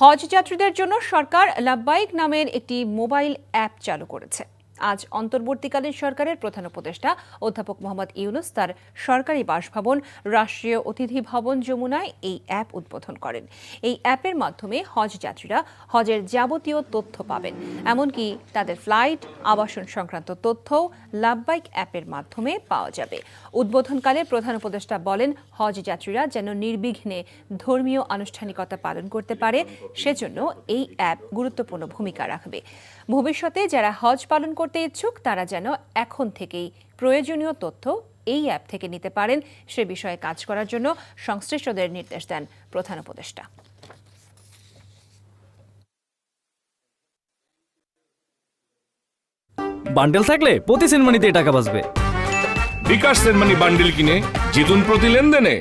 হজ যাত্রীদের জন্য সরকার লাব্বাইক নামের একটি মোবাইল অ্যাপ চালু করেছে। আজ অন্তর্বর্তীকালীন সরকারের প্রধান উপদেষ্টা অধ্যাপক মোহাম্মদ ইউনুস তার সরকারি বাসভবন রাষ্ট্রীয় অতিথি ভবন যমুনায় এই অ্যাপ উদ্বোধন করেন। এই অ্যাপের মাধ্যমে হজ যাত্রীরা হজের যাবতীয় তথ্য পাবেন, এমনকি তাদের ফ্লাইট, আবাসন সংক্রান্ত তথ্যও লাব্বাইক অ্যাপের মাধ্যমে পাওয়া যাবে। উদ্বোধনকালে প্রধান উপদেষ্টা বলেন, হজ যাত্রীরা যেন নির্বিঘ্নে ধর্মীয় আনুষ্ঠানিকতা পালন করতে পারে, সেজন্য এই অ্যাপ গুরুত্বপূর্ণ ভূমিকা রাখবে। ভবিষ্যতে যারা হজ পালন করতে ইচ্ছুক তারা যেন এখন থেকেই প্রয়োজনীয় তথ্য এই অ্যাপ থেকে নিতে পারেন, সে বিষয়ে কাজ করার জন্য সংশ্লিষ্টদের নির্দেশ দেন প্রধান উপদেষ্টা। বান্ডেল থাকলে প্রতি সেনমানিতে টাকা বাঁচবে। বিকাশ সেনমানি বান্ডেল কিনে জিতুন প্রতি লেনদেনে।